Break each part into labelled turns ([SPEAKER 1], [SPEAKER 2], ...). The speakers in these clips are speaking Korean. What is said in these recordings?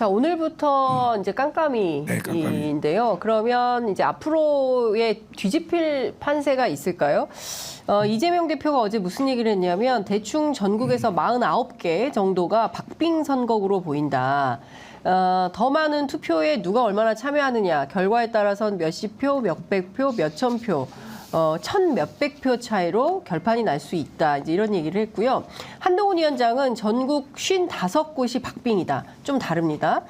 [SPEAKER 1] 자, 오늘부터 이제 깜깜이인데요. 그러면 이제 앞으로의 뒤집힐 판세가 있을까요? 이재명 대표가 어제 무슨 얘기를 했냐면 대충 전국에서 49개 정도가 박빙 선거구로 보인다. 더 많은 투표에 누가 얼마나 참여하느냐, 결과에 따라선 몇십 표, 몇백 표, 몇천 표, 천 몇백 표 차이로 결판이 날 수 있다. 이제 이런 얘기를 했고요. 한동훈 위원장은 전국 55곳이 박빙이다. 좀 다릅니다.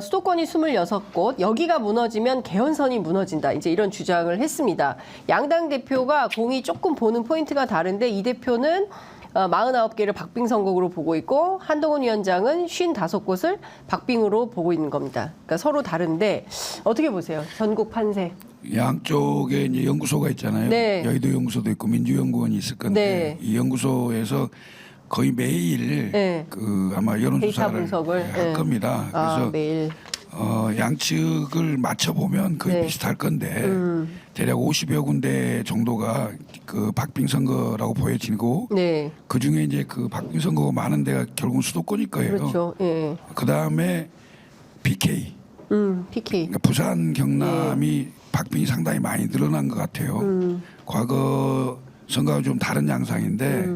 [SPEAKER 1] 수도권이 26곳, 여기가 무너지면 개헌선이 무너진다. 이제 이런 주장을 했습니다. 양당 대표가 공이 조금 보는 포인트가 다른데 이 대표는 49개를 박빙 선거구로 보고 있고 한동훈 위원장은 55곳을 박빙으로 보고 있는 겁니다. 그러니까 서로 다른데 어떻게 보세요? 전국 판세.
[SPEAKER 2] 양쪽에 이제 연구소가 있잖아요.
[SPEAKER 1] 네.
[SPEAKER 2] 여의도 연구소도 있고 민주연구원이 있을 건데
[SPEAKER 1] 네.
[SPEAKER 2] 이 연구소에서 거의 매일
[SPEAKER 1] 네.
[SPEAKER 2] 그 아마 여론조사를
[SPEAKER 1] 분석을
[SPEAKER 2] 할 겁니다. 그래서
[SPEAKER 1] 매일.
[SPEAKER 2] 양측을 맞춰보면 거의
[SPEAKER 1] 네.
[SPEAKER 2] 비슷할 건데 대략 50여 군데 정도가 그 박빙 선거라고 보여지고
[SPEAKER 1] 네.
[SPEAKER 2] 그 중에 이제 그 박빙 선거가 많은 데가 결국은 수도권일 거예요.
[SPEAKER 1] 그렇죠. 예.
[SPEAKER 2] 그 다음에 PK.
[SPEAKER 1] PK.
[SPEAKER 2] 그러니까 부산 경남이 박빙이 상당히 많이 늘어난 것 같아요. 과거 선거와 좀 다른 양상인데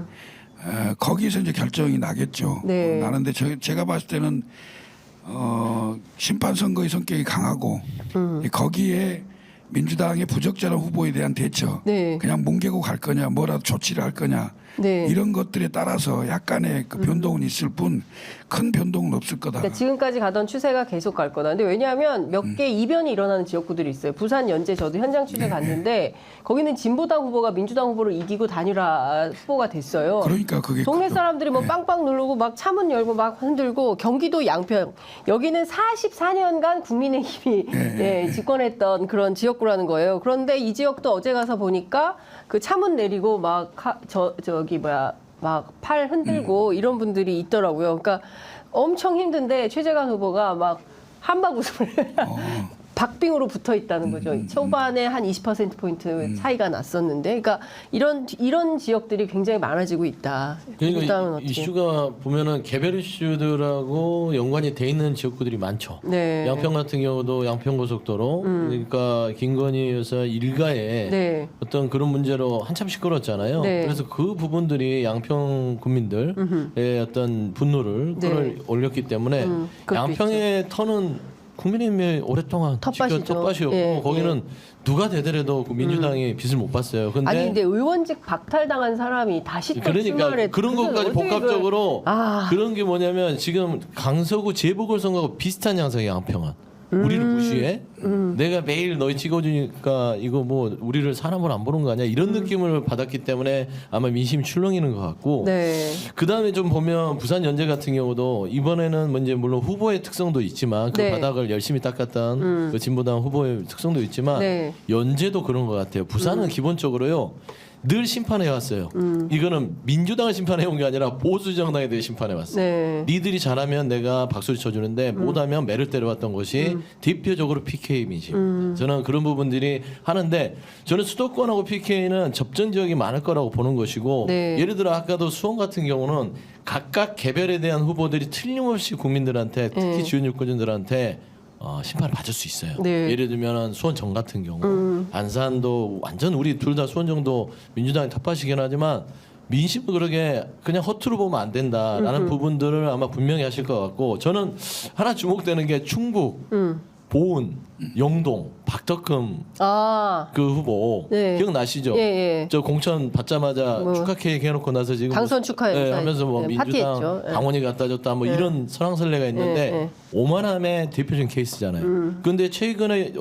[SPEAKER 2] 거기서 이제 결정이 나겠죠.
[SPEAKER 1] 네.
[SPEAKER 2] 나는데 제가 봤을 때는 심판 선거의 성격이 강하고 거기에 민주당의 부적절한 후보에 대한 대처,
[SPEAKER 1] 네.
[SPEAKER 2] 그냥 뭉개고 갈 거냐, 뭐라도 조치를 할 거냐.
[SPEAKER 1] 네.
[SPEAKER 2] 이런 것들에 따라서 약간의 그 변동은 있을 뿐 큰 변동은 없을 거다.
[SPEAKER 1] 그러니까 지금까지 가던 추세가 계속 갈 거다. 근데 왜냐하면 몇 개 이변이 일어나는 지역구들이 있어요. 부산 연제 저도 현장 취재 갔는데 거기는 진보당 후보가 민주당 후보를 이기고 단일화 후보가 됐어요.
[SPEAKER 2] 그러니까 그게
[SPEAKER 1] 동네
[SPEAKER 2] 크죠.
[SPEAKER 1] 사람들이 뭐 빵빵 누르고 막 차문 열고 막 흔들고 경기도 양평 여기는 44년간 국민의힘이 집권했던 그런 지역구라는 거예요. 그런데 이 지역도 어제 가서 보니까 그 차문 내리고 막 막 팔 흔들고 이런 분들이 있더라고요. 그러니까 엄청 힘든데 최재관 후보가 막 한박 웃음을 박빙으로 붙어 있다는 거죠. 초반에 한 20%포인트 차이가 났었는데, 그러니까 이런 지역들이 굉장히 많아지고 있다.
[SPEAKER 3] 그러니까 이슈가 보면은 개별 이슈들하고 연관이 돼 있는 지역구들이 많죠.
[SPEAKER 1] 네.
[SPEAKER 3] 양평 같은 경우도 양평고속도로, 그러니까 김건희 여사 일가에
[SPEAKER 1] 네.
[SPEAKER 3] 어떤 그런 문제로 한참 시끄러웠잖아요.
[SPEAKER 1] 네.
[SPEAKER 3] 그래서 그 부분들이 양평 국민들의 어떤 분노를 끌어올렸기 때문에 양평의 터는 국민의힘이 오랫동안 텃밭이었고
[SPEAKER 1] 예,
[SPEAKER 3] 거기는 누가 되더라도 그 민주당이 빚을 못 봤어요.
[SPEAKER 1] 근데 의원직 박탈당한 사람이 다시 또
[SPEAKER 3] 그러니까
[SPEAKER 1] 출마를
[SPEAKER 3] 그런 것까지 복합적으로
[SPEAKER 1] 아.
[SPEAKER 3] 그런 게 뭐냐면 지금 강서구 재보궐선거하고 비슷한 양상이 양평은. 우리를 무시해? 내가 매일 너희 찍어주니까 이거 뭐 우리를 사람으로 안 보는 거 아니야? 이런 느낌을 받았기 때문에 아마 민심이 출렁이는 것 같고
[SPEAKER 1] 네.
[SPEAKER 3] 그 다음에 좀 보면 부산 연제 같은 경우도 이번에는 뭐 이제 물론 후보의 특성도 있지만 그 바닥을 열심히 닦았던 그 진보당 후보의 특성도 있지만 연제도 그런 것 같아요. 부산은 기본적으로요. 늘 심판해 왔어요. 이거는 민주당을 심판해 온 게 아니라 보수 정당에 대해 심판해 왔어요.
[SPEAKER 1] 네.
[SPEAKER 3] 니들이 잘하면 내가 박수를 쳐주는데 못하면 매를 때려왔던 것이 대표적으로 PK 민심. 저는 그런 부분들이 하는데 저는 수도권하고 PK는 접전 지역이 많을 거라고 보는 것이고 예를 들어 아까도 수원 같은 경우는 각각 개별에 대한 후보들이 틀림없이 국민들한테 특히 지원 유권자들한테 심판을 받을 수 있어요. 예를 들면 수원정 같은 경우 안산도 완전 우리 둘 다 수원정도 민주당이 텃밭이긴 하지만 민심은 그러게 그냥 허투루 보면 안 된다라는 부분들을 아마 분명히 하실 것 같고 저는 하나 주목되는 게 충북, 보은, 영동, 박덕흠 그 후보 기억나시죠? 저 공천 받자마자 축하 케이크 해놓고 나서 지금
[SPEAKER 1] 당선 축하해
[SPEAKER 3] 하면서 뭐 민주당 당원이 갖다 줬다 뭐 이런 설왕설래가 있는데 오만함의 대표적인 케이스잖아요. 그런데 최근에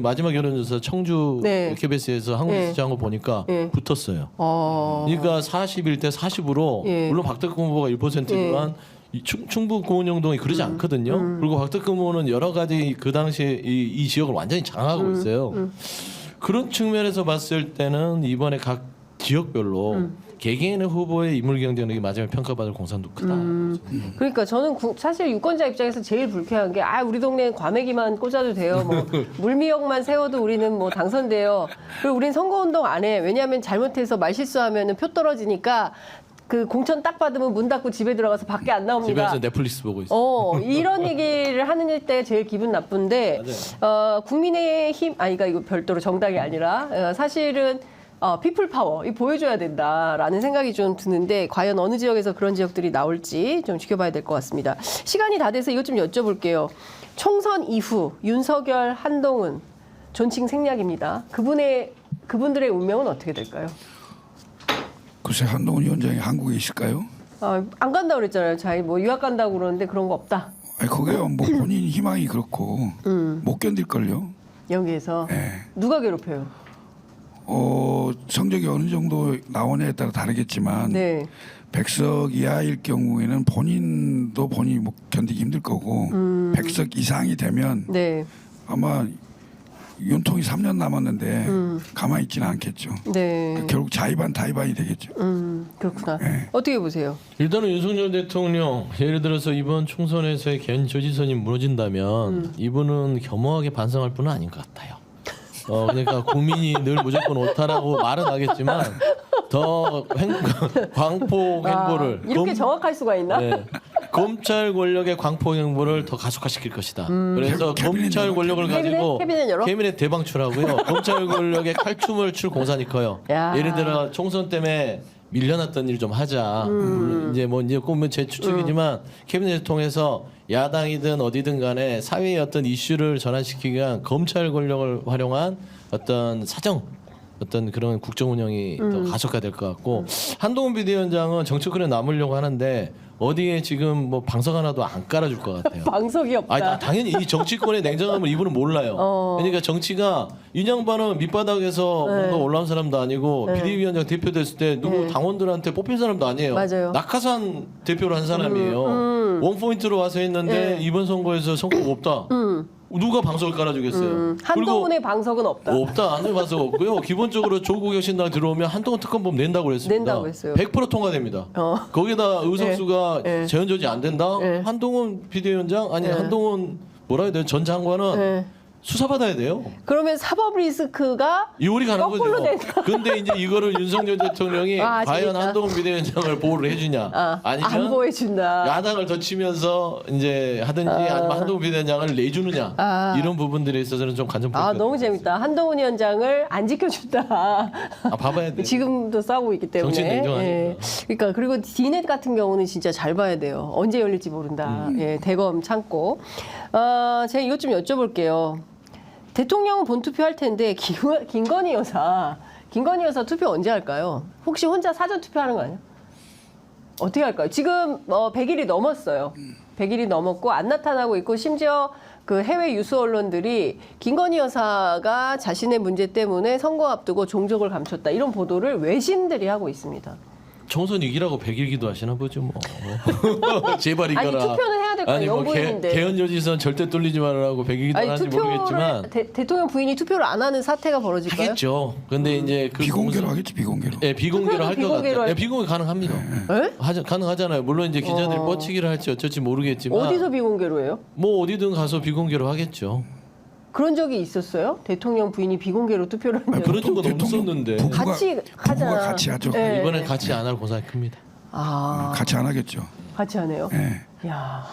[SPEAKER 3] 마지막 여론조사 청주 KBS에서 한국시장 거 보니까 붙었어요. 그러니까 41대 40으로 물론 박덕흠 후보가 1%지만 충북 고은영동이 그러지 않거든요. 그리고 박덕흠 의원은 여러 가지 그 당시에 이 지역을 완전히 장악하고 있어요. 그런 측면에서 봤을 때는 이번에 각 지역별로 개개인의 후보의 인물 경쟁력이 마지막에 평가받을 공산도 크다.
[SPEAKER 1] 그러니까 저는 사실 유권자 입장에서 제일 불쾌한 게 우리 동네엔 과메기만 꽂아도 돼요. 뭐 물미역만 세워도 우리는 뭐 당선돼요. 그리고 우린 선거운동 안 해. 왜냐하면 잘못해서 말실수하면 표 떨어지니까 그 공천 딱 받으면 문 닫고 집에 들어가서 밖에 안 나옵니다.
[SPEAKER 3] 집에서 넷플릭스 보고 있어.
[SPEAKER 1] 이런 얘기를 하는 때 제일 기분 나쁜데 국민의힘 그러니까 이거 별도로 정당이 아니라 사실은 피플 파워 이 보여줘야 된다라는 생각이 좀 드는데 과연 어느 지역에서 그런 지역들이 나올지 좀 지켜봐야 될 것 같습니다. 시간이 다 돼서 이것 좀 여쭤볼게요. 총선 이후 윤석열, 한동훈 존칭 생략입니다. 그분들의 운명은 어떻게 될까요?
[SPEAKER 2] 글쎄 한동훈 위원장이 한국에 있을까요?
[SPEAKER 1] 안 간다고 그랬잖아요. 자기 뭐 유학 간다고 그러는데 그런 거 없다.
[SPEAKER 2] 아니 그게요 뭐 본인 희망이 그렇고 못 견딜걸요.
[SPEAKER 1] 여기에서 누가 괴롭혀요?
[SPEAKER 2] 성적이 어느 정도 나오냐에 따라 다르겠지만
[SPEAKER 1] 네.
[SPEAKER 2] 100석 이하일 경우에는 본인이 못 견디기 힘들 거고 100석 이상이 되면
[SPEAKER 1] 네.
[SPEAKER 2] 아마 윤통이 3년 남았는데 가만히 있지는 않겠죠.
[SPEAKER 1] 네.
[SPEAKER 2] 결국 자의반 타의반이 되겠죠.
[SPEAKER 1] 그렇구나.
[SPEAKER 2] 네.
[SPEAKER 1] 어떻게 보세요?
[SPEAKER 3] 일단은 윤석열 대통령 예를 들어서 이번 총선에서의 개인 조지선이 무너진다면 이분은 겸허하게 반성할 분은 아닌 것 같아요. 그러니까 국민이 늘 무조건 옳다라고 말은 하겠지만 더 광폭 행보를
[SPEAKER 1] 이렇게 정확할 수가 있나?
[SPEAKER 3] 네. 검찰 권력의 광폭 행보를 더 가속화시킬 것이다. 그래서 검찰 권력을 가지고
[SPEAKER 1] 캐비넷 열어?
[SPEAKER 3] 캐비넷 대방출하고요. 검찰 권력의 칼춤을 출 공산이 커요.
[SPEAKER 1] 야.
[SPEAKER 3] 예를 들어 총선 때문에 밀려났던 일 좀 하자. 이제 꼭제 추측이지만 캐비넷을 통해서 야당이든 어디든 간에 사회의 어떤 이슈를 전환시키기 위한 검찰 권력을 활용한 어떤 사정 어떤 그런 국정 운영이 더 가속화될 것 같고 한동훈 비대위원장은 정치권에 남으려고 하는데 어디에 지금 뭐 방석 하나도 안 깔아줄 것 같아요.
[SPEAKER 1] 방석이 없다.
[SPEAKER 3] 아니, 당연히 이 정치권의 냉정함을 이분은 몰라요. 그러니까 정치가 이 양반은 밑바닥에서 뭔가 올라온 사람도 아니고 비대위원장 대표됐을 때 누구 당원들한테 뽑힌 사람도 아니에요.
[SPEAKER 1] 맞아요.
[SPEAKER 3] 낙하산 대표를 한 사람이에요. 원포인트로 와서 했는데 이번 선거에서 성과가 없다. 누가 방석을 깔아주겠어요?
[SPEAKER 1] 한동훈의 방석은 없다.
[SPEAKER 3] 없다. 한동훈 방석 없고요. 기본적으로 조국 혁신당 들어오면 한동훈 특검법 낸다고 그랬습니다.
[SPEAKER 1] 낸다고 했어요.
[SPEAKER 3] 100% 통과됩니다. 거기다 의석수가 재현 조지 안 된다? 한동훈 비대위원장 아니 한동훈 뭐라 해야 돼요? 전 장관은 수사받아야 돼요.
[SPEAKER 1] 그러면 사법 리스크가
[SPEAKER 3] 이월이 가는
[SPEAKER 1] 거꾸로
[SPEAKER 3] 거죠.
[SPEAKER 1] 된다.
[SPEAKER 3] 근데 이제 이거를 윤석열 대통령이 과연
[SPEAKER 1] 재밌다.
[SPEAKER 3] 한동훈 비대위원장을 보호를 해주냐
[SPEAKER 1] 안
[SPEAKER 3] 아니면
[SPEAKER 1] 보여준다.
[SPEAKER 3] 야당을 더 치면서 이제 하든지 아니면 한동훈 비대위원장을 내주느냐 이런 부분들에 있어서는 좀 관전 포인트가
[SPEAKER 1] 너무 재밌다. 한동훈 위원장을 안 지켜준다.
[SPEAKER 3] 봐봐야 돼.
[SPEAKER 1] 지금도 싸우고 있기 때문에.
[SPEAKER 3] 정치 냉정하니까.
[SPEAKER 1] 그러니까 그리고 디넷 같은 경우는 진짜 잘 봐야 돼요. 언제 열릴지 모른다. 대검 참고. 제가 이것 좀 여쭤볼게요. 대통령은 본투표 할 텐데 김건희 여사 투표 언제 할까요? 혹시 혼자 사전 투표하는 거 아니야? 어떻게 할까요? 지금 100일이 넘었어요. 100일이 넘었고 안 나타나고 있고 심지어 그 해외 유수 언론들이 김건희 여사가 자신의 문제 때문에 선거 앞두고 종족을 감췄다 이런 보도를 외신들이 하고 있습니다.
[SPEAKER 3] 총선 이기라고 100일 기도하시나 보죠 뭐. 제발 이겨라.
[SPEAKER 1] 아니 투표는 해야 될 거예요.
[SPEAKER 3] 아니 뭐
[SPEAKER 1] 영부인인데.
[SPEAKER 3] 개헌 요지선 절대 뚫리지 말라고 100일 기도하는지 모르겠지만
[SPEAKER 1] 대통령 부인이 투표를 안 하는 사태가 벌어질까요?
[SPEAKER 3] 하겠죠. 근데 이제 그
[SPEAKER 2] 비공개로 하겠지 비공개로.
[SPEAKER 3] 네, 비공개로 할 것
[SPEAKER 1] 비공개로
[SPEAKER 3] 같아요. 네, 비공개 가능합니다. 가능하잖아요. 물론 이제 기자들이 뻗치기를 할지 어쩔지 모르겠지만
[SPEAKER 1] 어디서 비공개로 해요?
[SPEAKER 3] 뭐 어디든 가서 비공개로 하겠죠.
[SPEAKER 1] 그런 적이 있었어요? 대통령 부인이 비공개로 투표를 한 적이?
[SPEAKER 3] 그런 적은
[SPEAKER 2] 대통령
[SPEAKER 3] 없었는데
[SPEAKER 2] 부부가
[SPEAKER 1] 같이 하잖아.
[SPEAKER 2] 같이 하죠.
[SPEAKER 1] 네.
[SPEAKER 3] 이번엔 같이 안 할 고사가 큽니다.
[SPEAKER 2] 같이 안 하겠죠.
[SPEAKER 1] 같이 하네요.
[SPEAKER 2] 예.
[SPEAKER 1] 야.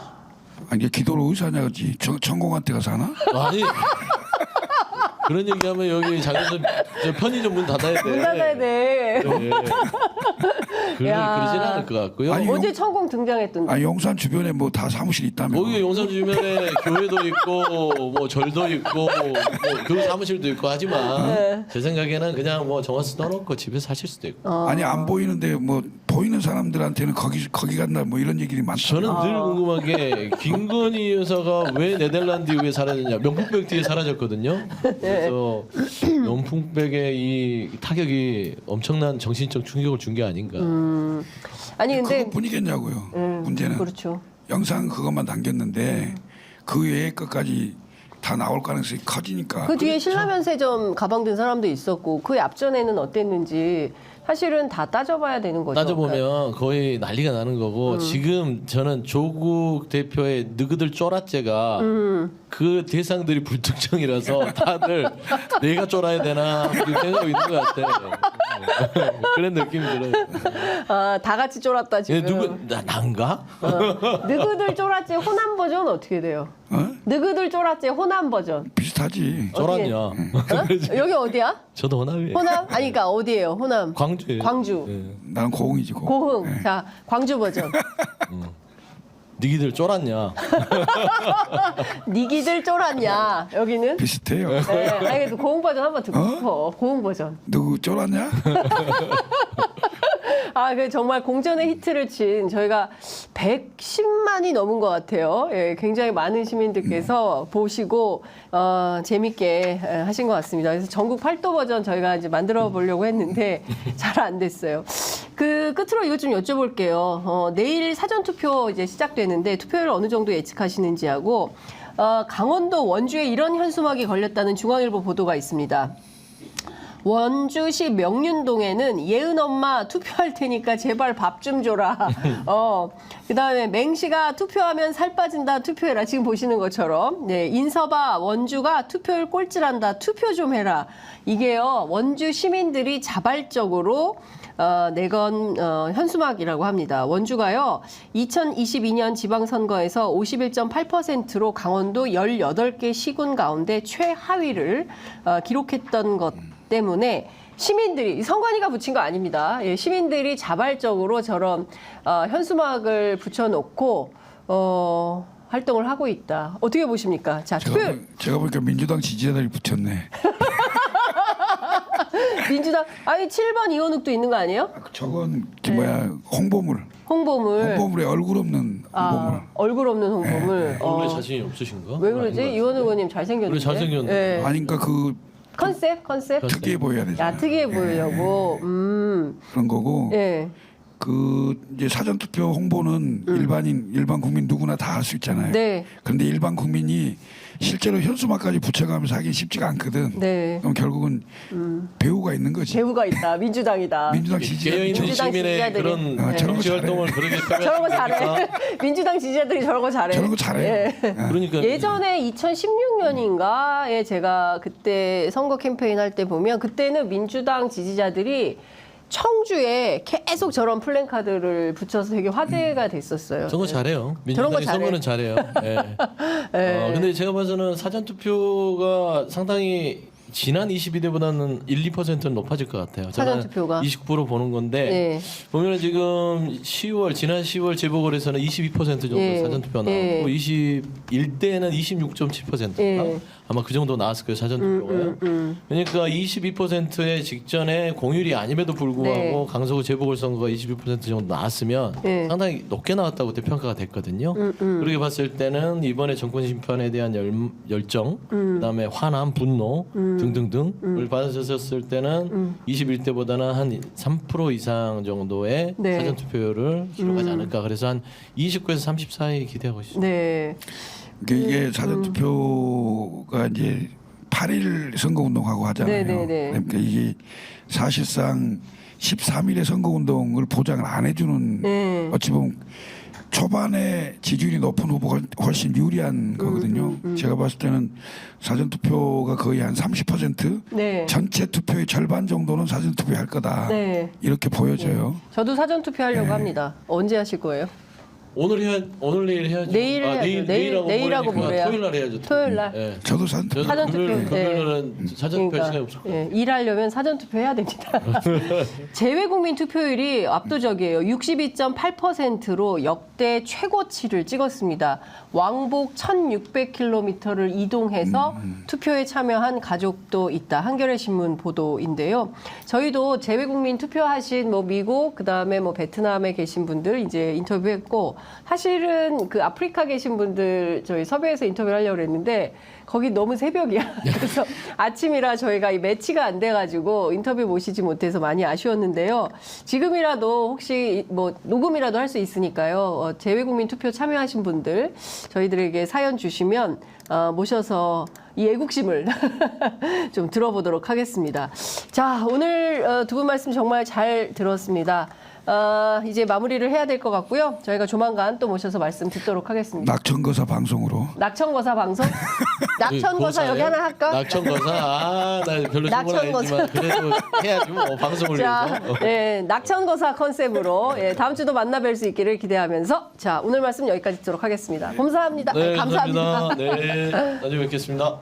[SPEAKER 2] 아니 기도로 의사냐 그지 천공한테 가서 하나?
[SPEAKER 3] 아니 그런 얘기하면 여기 자기서 편의점 문 닫아야 돼.
[SPEAKER 1] 문 닫아야 돼.
[SPEAKER 3] 네. 그러진 않을 것 같고요.
[SPEAKER 2] 아니,
[SPEAKER 1] 어제 천공 등장했던데.
[SPEAKER 2] 용산 주변에 뭐 다 사무실 있다며.
[SPEAKER 3] 거기 용산 주변에 교회도 있고 뭐 절도 있고 뭐 교회 사무실도 있고 하지만 제 생각에는 그냥 뭐 정화수 떠놓고 집에서 사실 수도 있고.
[SPEAKER 2] 아니 안 보이는데 뭐 보이는 사람들한테는 거기 간다 뭐 이런 얘기들이 많다.
[SPEAKER 3] 저는 늘 궁금한 게 김건희 여사가 왜 네덜란드 이후에 사라졌냐. 명품백 뒤에 사라졌거든요. 그래서 명품백의 이 타격이 엄청난 정신적 충격을 준 게 아닌가.
[SPEAKER 1] 아니 근데
[SPEAKER 2] 그것뿐이겠냐고요. 문제는
[SPEAKER 1] 그렇죠.
[SPEAKER 2] 영상 그것만 남겼는데 그 외의 것까지 다 나올 가능성이 커지니까.
[SPEAKER 1] 그 뒤에 신라면세점 가방 든 사람도 있었고 그 앞전에는 어땠는지 사실은 다 따져봐야 되는 거죠.
[SPEAKER 3] 따져보면 거의 난리가 나는 거고 지금 저는 조국 대표의 느그들 쫄았제가 그 대상들이 불특정이라서 다들 내가 쫄아야 되나 이렇게 생각하고 있는 것 같아. 그런 느낌이 들어요.
[SPEAKER 1] 아, 다 같이 쫄았다 지금.
[SPEAKER 3] 누구 난가?
[SPEAKER 1] 느그들 쫄았지 호남 버전 어떻게 돼요? 느그들 쫄았지 호남 버전.
[SPEAKER 2] 비슷하지.
[SPEAKER 3] 쫄았냐?
[SPEAKER 1] 어? 여기 어디야?
[SPEAKER 3] 저도 호남이에요.
[SPEAKER 1] 호남? 아니 그러니까 어디예요? 호남.
[SPEAKER 3] 광주예요.
[SPEAKER 1] 광주.
[SPEAKER 3] 예.
[SPEAKER 2] 나는 고흥이지 고흥.
[SPEAKER 1] 고흥.
[SPEAKER 2] 네.
[SPEAKER 1] 자, 광주 버전.
[SPEAKER 3] 니기들 쫄았냐?
[SPEAKER 1] 니기들 쫄았냐? 여기는?
[SPEAKER 2] 비슷해요.
[SPEAKER 1] 네, 아니 그래도 고흥 버전 한번 듣고 싶어. 고흥 버전.
[SPEAKER 2] 누구 쫄았냐?
[SPEAKER 1] 아, 그 정말 공전의 히트를 친 저희가 110만이 넘은 것 같아요. 예, 굉장히 많은 시민들께서 보시고 재밌게 하신 것 같습니다. 그래서 전국 8도 버전 저희가 이제 만들어 보려고 했는데 잘 안 됐어요. 그 끝으로 이것 좀 여쭤볼게요. 내일 사전 투표 이제 시작되는데 투표율 어느 정도 예측하시는지 하고 강원도 원주에 이런 현수막이 걸렸다는 중앙일보 보도가 있습니다. 원주시 명륜동에는 예은 엄마 투표할 테니까 제발 밥 좀 줘라. 그다음에 맹시가 투표하면 살 빠진다 투표해라. 지금 보시는 것처럼. 네, 인서바 원주가 투표율 꼴찌란다 투표 좀 해라. 이게요 원주 시민들이 자발적으로 내건 현수막이라고 합니다. 원주가요 2022년 지방선거에서 51.8%로 강원도 18개 시군 가운데 최하위를 기록했던 것 때문에 시민들이 선관위가 붙인 거 아닙니다. 예, 시민들이 자발적으로 저런 현수막을 붙여놓고 활동을 하고 있다. 어떻게 보십니까? 자,
[SPEAKER 2] 제가 보니까 민주당 지지자들이 붙였네.
[SPEAKER 1] 민주당 아니 7번 이원욱도 있는 거 아니에요?
[SPEAKER 2] 저건 홍보물.
[SPEAKER 1] 홍보물.
[SPEAKER 2] 홍보물에 얼굴 없는 홍보물.
[SPEAKER 1] 얼굴 없는 홍보물.
[SPEAKER 3] 얼굴에 자신이 없으신가?
[SPEAKER 1] 왜 그러지? 이원욱 의원님 잘생겼는데.
[SPEAKER 3] 그래, 잘생겼는데.
[SPEAKER 1] 예.
[SPEAKER 2] 아니니까 그
[SPEAKER 1] 컨셉?
[SPEAKER 2] 특이해 보여야 되잖아.
[SPEAKER 1] 야, 특이해 보이려고.
[SPEAKER 2] 그런 거고.
[SPEAKER 1] 예.
[SPEAKER 2] 그 이제 사전 투표 홍보는 일반 국민 누구나 다 할 수 있잖아요.
[SPEAKER 1] 네.
[SPEAKER 2] 그런데 일반 국민이 실제로 현수막까지 붙여가면서 하기 쉽지가 않거든.
[SPEAKER 1] 네.
[SPEAKER 2] 그럼 결국은 배우가 있는 거지.
[SPEAKER 1] 배우가 있다. 민주당이다.
[SPEAKER 2] 민주당
[SPEAKER 3] 깨어있는
[SPEAKER 2] 지지자들
[SPEAKER 1] 민주당
[SPEAKER 3] 시민의
[SPEAKER 1] 지지자들이.
[SPEAKER 3] 그런
[SPEAKER 2] 저런 거
[SPEAKER 3] 정치
[SPEAKER 2] 잘해.
[SPEAKER 3] 활동을 그렇게
[SPEAKER 1] 저런 거
[SPEAKER 3] 표현하십니까?
[SPEAKER 1] 잘해. 민주당 지지자들이 저런 거 잘해.
[SPEAKER 2] 저런 거 잘해.
[SPEAKER 1] 예.
[SPEAKER 3] 그러니까
[SPEAKER 1] 예전에 2016년인가에 제가 그때 선거 캠페인 할 때 보면 그때는 민주당 지지자들이 청주에 계속 저런 플랜카드를 붙여서 되게 화제가 됐었어요.
[SPEAKER 3] 선거 잘해요.
[SPEAKER 1] 저런 거
[SPEAKER 3] 민주당이
[SPEAKER 1] 잘해.
[SPEAKER 3] 선거는 잘해요. 예. 근데 제가 봐서는 사전 투표가 상당히 지난 22대보다는 1~2%는 높아질 것 같아요.
[SPEAKER 1] 사전 투표가
[SPEAKER 3] 29% 보는 건데
[SPEAKER 1] 네.
[SPEAKER 3] 보면 지금 지난 10월 재보궐에서는 22% 정도
[SPEAKER 1] 예.
[SPEAKER 3] 사전 투표 나왔고
[SPEAKER 1] 예.
[SPEAKER 3] 21대는 26.7%인가
[SPEAKER 1] 예.
[SPEAKER 3] 아마 그 정도 나왔을 거예요 사전 투표가. 그러니까 22%의 직전에 공휴일이 아님에도 불구하고
[SPEAKER 1] 네.
[SPEAKER 3] 강서구 재보궐 선거가 22% 정도 나왔으면
[SPEAKER 1] 예.
[SPEAKER 3] 상당히 높게 나왔다고 그때 평가가 됐거든요. 그렇게 봤을 때는 이번에 정권 심판에 대한 열정, 그다음에 화남, 분노 등등등을 받으셨을 때는 21대보다는 한 3% 이상 정도의
[SPEAKER 1] 네.
[SPEAKER 3] 사전 투표율을 기록하지 않을까. 그래서 한 29에서 30 사이 기대하고 있습니다.
[SPEAKER 1] 네.
[SPEAKER 2] 이게 사전 투표가 이제 8일 선거 운동하고 하잖아요.
[SPEAKER 1] 네네네.
[SPEAKER 2] 그러니까 이게 사실상 13일의 선거 운동을 보장을 안 해주는
[SPEAKER 1] 네.
[SPEAKER 2] 어찌 보면 초반에 지지율이 높은 후보가 훨씬 유리한 거거든요. 제가 봤을 때는 사전 투표가 거의 한 30%
[SPEAKER 1] 네.
[SPEAKER 2] 전체 투표의 절반 정도는 사전 투표할 거다.
[SPEAKER 1] 네.
[SPEAKER 2] 이렇게 보여져요.
[SPEAKER 1] 저도 사전 투표하려고 합니다. 언제 하실 거예요?
[SPEAKER 3] 오늘 내일 해야죠.
[SPEAKER 1] 내일 해야죠. 내일하고 모레야.
[SPEAKER 3] 토요일 날 해야죠.
[SPEAKER 1] 토요일 날.
[SPEAKER 3] 예.
[SPEAKER 2] 저도 사전 투표.
[SPEAKER 1] 사전 투표.
[SPEAKER 3] 금요일은 사전 투표 시간이 없을 거예요.
[SPEAKER 1] 예, 일하려면 사전 투표해야 됩니다. 재외국민 투표율이 압도적이에요. 62.8%로 역대 최고치를 찍었습니다. 왕복 1,600km를 이동해서 투표에 참여한 가족도 있다. 한겨레 신문 보도인데요. 저희도 재외국민 투표하신 뭐 미국, 그다음에 뭐 베트남에 계신 분들 이제 인터뷰했고 사실은 그 아프리카 계신 분들 저희 섭외해서 인터뷰를 하려고 했는데 거기 너무 새벽이야. 그래서 아침이라 저희가 이 매치가 안 돼가지고 인터뷰 모시지 못해서 많이 아쉬웠는데요. 지금이라도 혹시 뭐 녹음이라도 할 수 있으니까요. 재외국민 투표 참여하신 분들 저희들에게 사연 주시면 모셔서 이 애국심을 좀 들어보도록 하겠습니다. 자, 오늘 두 분 말씀 정말 잘 들었습니다. 이제 마무리를 해야 될 것 같고요. 저희가 조만간 또 모셔서 말씀 듣도록 하겠습니다.
[SPEAKER 2] 낙천거사 방송으로.
[SPEAKER 1] 낙천거사 방송? 낙천거사 여기 하나 할까?
[SPEAKER 3] 낙천거사. 나 별로 좋은 건 아니지만 그래도 해야지 뭐 방송을
[SPEAKER 1] 자,
[SPEAKER 3] 위해서.
[SPEAKER 1] 네, 낙천거사 컨셉으로 다음 주도 만나 뵐 수 있기를 기대하면서 자, 오늘 말씀 여기까지 듣도록 하겠습니다. 감사합니다.
[SPEAKER 3] 네,
[SPEAKER 1] 감사합니다.
[SPEAKER 3] 감사합니다. 네, 나중에 뵙겠습니다.